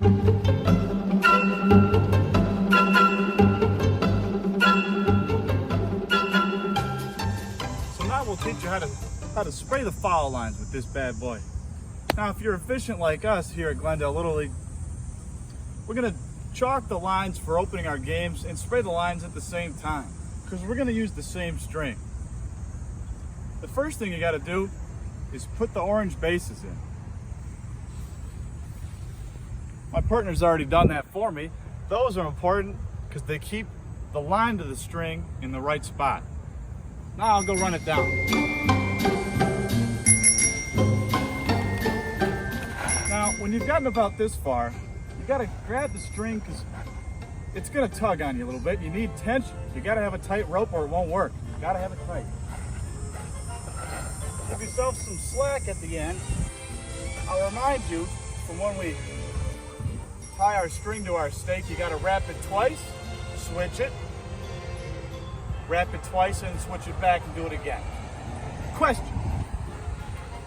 So now we'll teach you how to spray the foul lines with this bad boy. Now, if you're efficient like us here at Glendale Little League, we're gonna chalk the lines for opening our games and spray the lines at the same time, because we're gonna use the same string. The first thing you gotta do is put the orange bases in. My partner's already done that for me. Those are important because they keep the line to the string in the right spot. Now I'll go run it down. Now, when you've gotten about this far, you gotta grab the string because it's gonna tug on you a little bit. You need tension. You gotta have a tight rope or it won't work. You gotta have it tight. Give yourself some slack at the end. I'll remind you from when we tie our string to our stake, you gotta wrap it twice, switch it, wrap it twice and switch it back and do it again. Question: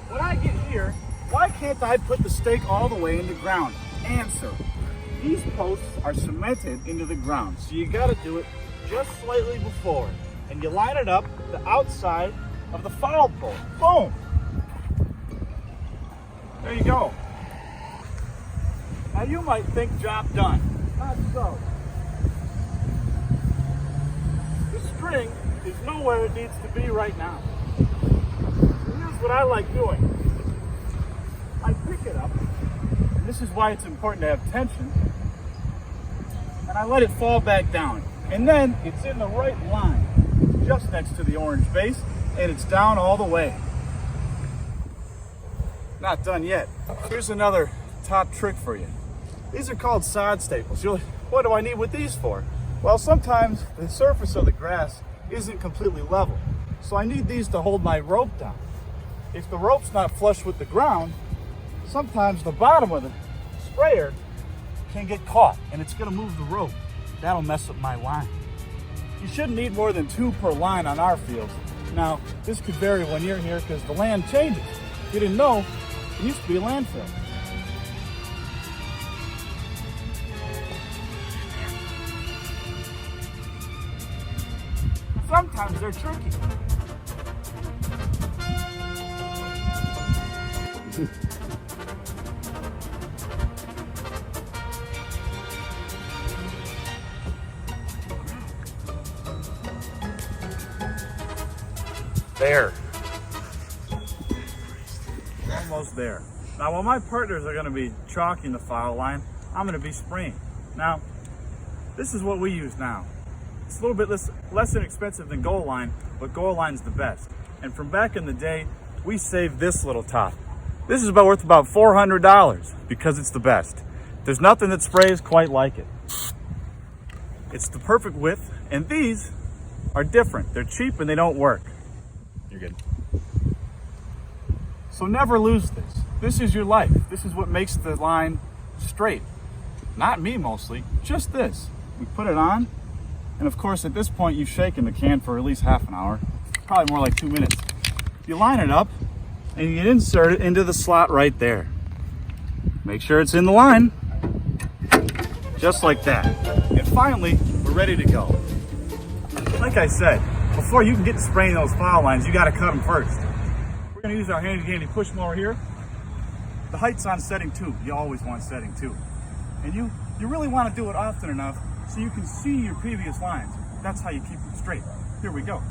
when I get here, why can't I put the stake all the way in the ground? Answer: these posts are cemented into the ground, so you gotta do it just slightly before. And you line it up the outside of the foul pole. Boom! There you go. Now you might think job done. Not so. The string is nowhere it needs to be right now. And here's what I like doing. I pick it up, and this is why it's important to have tension, and I let it fall back down. And then it's in the right line, just next to the orange base, and it's down all the way. Not done yet. Here's another top trick for you. These are called sod staples. You're like, what do I need with these for? Well, sometimes the surface of the grass isn't completely level, so I need these to hold my rope down. If the rope's not flush with the ground, sometimes the bottom of the sprayer can get caught and it's gonna move the rope. That'll mess up my line. You shouldn't need more than 2 per line on our fields. Now, this could vary when you're here because the land changes. If you didn't know, it used to be a landfill. Sometimes they're tricky. There. Almost there. Now, while my partners are going to be chalking the foul line, I'm going to be spraying. Now, this is what we use now. It's a little bit less inexpensive than Goal Line, but Goal Line's the best. And from back in the day, we saved this little top. This is worth about $400 because it's the best. There's nothing that sprays quite like it. It's the perfect width, and these are different. They're cheap and they don't work. You're good. So never lose this. This is your life. This is what makes the line straight. Not me mostly, just this. We put it on, and of course at this point you've shaken the can for at least half an hour, probably more like 2 minutes. You line it up and you insert it into the slot right there. Make sure it's in the line, just like that. And finally, we're ready to go. Like I said, before you can get to spraying those foul lines, you gotta cut them first. We're gonna use our handy dandy push mower here. The height's on setting 2. You always want setting 2. And you really wanna do it often enough so you can see your previous lines. That's how you keep them straight. Here we go.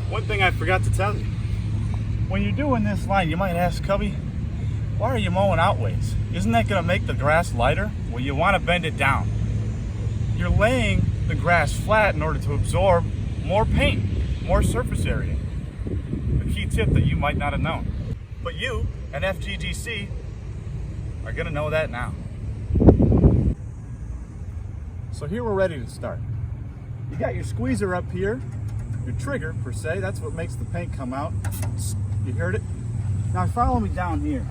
One thing I forgot to tell you. When you're doing this line, you might ask, Cubby, why are you mowing outways? Isn't that going to make the grass lighter? Well, you want to bend it down. You're laying the grass flat in order to absorb more paint, more surface area. A key tip that you might not have known. But you and FGGC are going to know that now. So here we're ready to start. You got your squeezer up here, your trigger per se, that's what makes the paint come out. You heard it? Now follow me down here.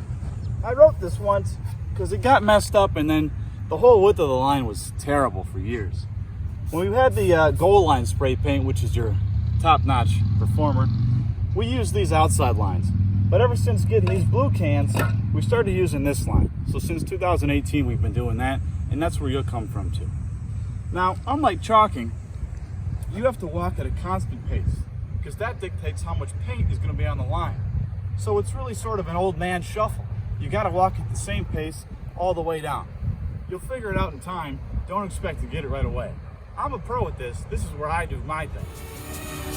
I wrote this once because it got messed up and then the whole width of the line was terrible for years. When we had the goal line spray paint, which is your top-notch performer, we used these outside lines. But ever since getting these blue cans, we started using this line. So since 2018, we've been doing that, and that's where you'll come from too. Now, unlike chalking, you have to walk at a constant pace because that dictates how much paint is going to be on the line. So it's really sort of an old man shuffle. You got to walk at the same pace all the way down. You'll figure it out in time. Don't expect to get it right away. I'm a pro at this. This is where I do my thing.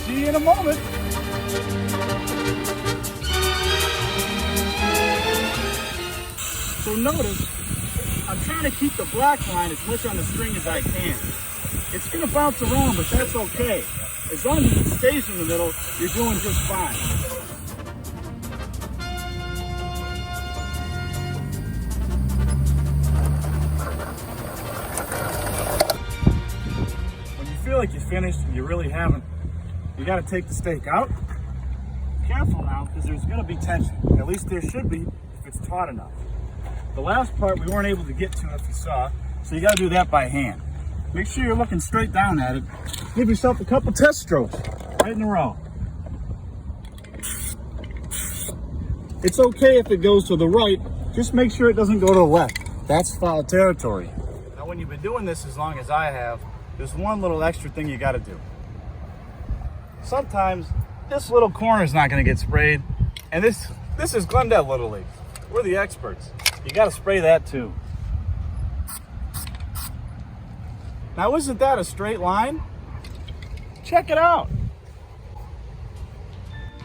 See you in a moment. So notice, I'm trying to keep the black line as much on the string as I can. It's going to bounce around, but that's okay. As long as it stays in the middle, you're doing just fine. When you feel like you're finished and you really haven't, you got to take the stake out. Careful now, because there's going to be tension. At least there should be if it's taut enough. The last part we weren't able to get to, if you saw, so you got to do that by hand. Make sure you're looking straight down at it. Give yourself a couple test strokes right in a row. It's okay if it goes to the right, just make sure it doesn't go to the left. That's foul territory. Now when you've been doing this as long as I have, there's one little extra thing you got to do. Sometimes this little corner is not going to get sprayed, and this is Glendale Little League. We're the experts. You got to spray that too. Now, isn't that a straight line? Check it out.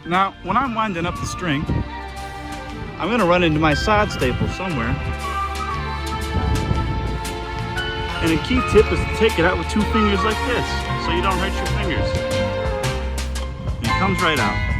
Now, when I'm winding up the string, I'm going to run into my sod staple somewhere. And a key tip is to take it out with two fingers like this, so you don't hurt your fingers. And it comes right out.